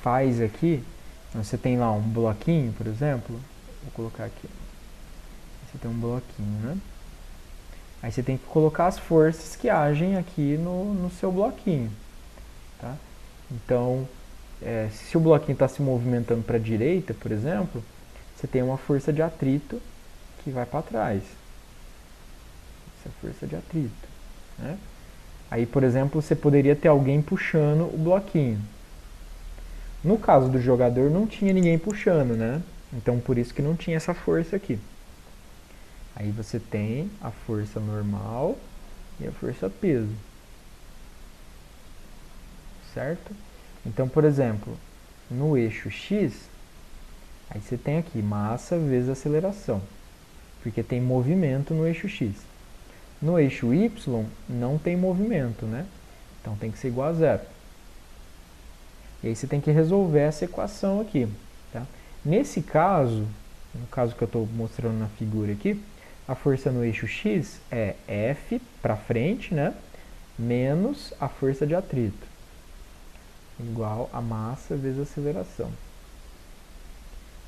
faz aqui, você tem lá um bloquinho, por exemplo, vou colocar aqui, você tem um bloquinho, né? Aí você tem que colocar as forças que agem aqui no seu bloquinho, tá? Então, se o bloquinho está se movimentando para a direita, por exemplo, você tem uma força de atrito que vai para trás. Essa é a força de atrito, né? Aí, por exemplo, você poderia ter alguém puxando o bloquinho. No caso do jogador, não tinha ninguém puxando, né? Então, por isso que não tinha essa força aqui. Aí você tem a força normal e a força peso. Certo? Então, por exemplo, no eixo X, aí você tem aqui massa vezes aceleração, porque tem movimento no eixo X. No eixo Y, não tem movimento, né? Então tem que ser igual a zero. E aí você tem que resolver essa equação aqui. Tá? Nesse caso, no caso que eu estou mostrando na figura aqui, a força no eixo X é F para frente, né? Menos a força de atrito, igual a massa vezes a aceleração.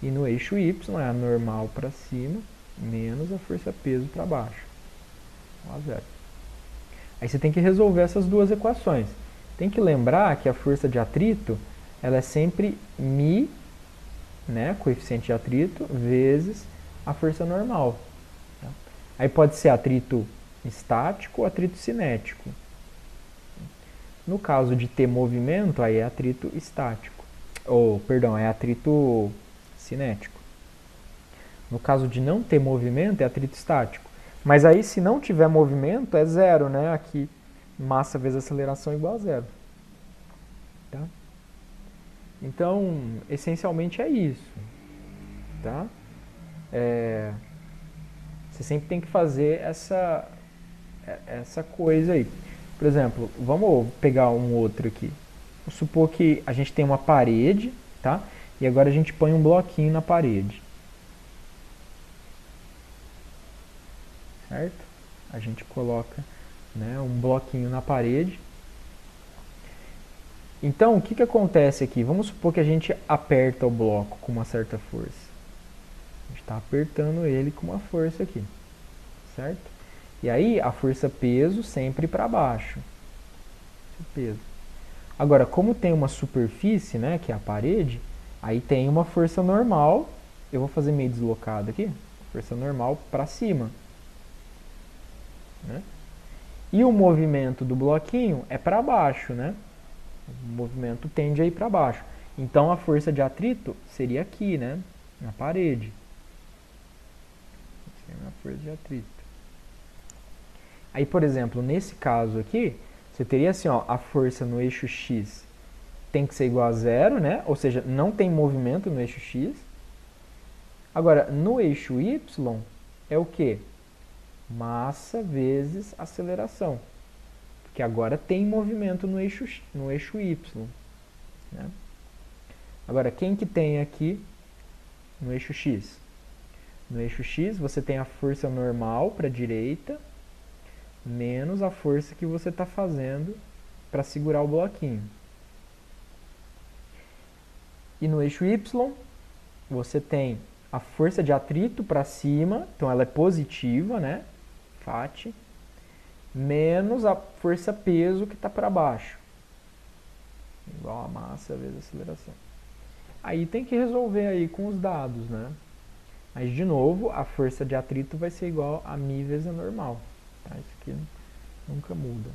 E no eixo Y é a normal para cima, menos a força-peso para baixo, igual a zero. Aí você tem que resolver essas duas equações. Tem que lembrar que a força de atrito, ela é sempre μ, né, coeficiente de atrito, vezes a força normal. Tá? Aí pode ser atrito estático ou atrito cinético. No caso de ter movimento, aí é atrito estático. Ou, perdão, é atrito cinético. No caso de não ter movimento, é atrito estático. Mas aí, se não tiver movimento, é zero, né? Aqui, massa vezes aceleração é igual a zero. Tá? Então, essencialmente é isso. Tá? Você sempre tem que fazer essa coisa aí. Por exemplo, vamos pegar um outro aqui. Vamos supor que a gente tem uma parede, tá? E agora a gente põe um bloquinho na parede. Certo? A gente coloca, né, um bloquinho na parede. Então, o que acontece aqui? Vamos supor que a gente aperta o bloco com uma certa força. A gente está apertando ele com uma força aqui. Certo? E aí, a força peso sempre para baixo. Peso. Agora, como tem uma superfície, né, que é a parede, aí tem uma força normal. Eu vou fazer meio deslocado aqui. Força normal para cima. Né? E o movimento do bloquinho é para baixo, né? O movimento tende a ir para baixo. Então a força de atrito seria aqui, né? Na parede. Seria a força de atrito. Aí, por exemplo, nesse caso aqui, você teria assim, ó, a força no eixo X tem que ser igual a zero, né? Ou seja, não tem movimento no eixo X. Agora, no eixo Y é o quê? Massa vezes aceleração. Porque agora tem movimento no eixo Y. Né? Agora, quem que tem aqui no eixo X? No eixo X você tem a força normal para a direita, menos a força que você está fazendo para segurar o bloquinho. E no eixo Y você tem a força de atrito para cima, então ela é positiva, né? Φ, menos a força-peso que está para baixo. Igual a massa vezes a aceleração. Aí tem que resolver aí com os dados, né? Mas, de novo, a força de atrito vai ser igual a μ vezes a normal. Tá? Isso aqui nunca muda.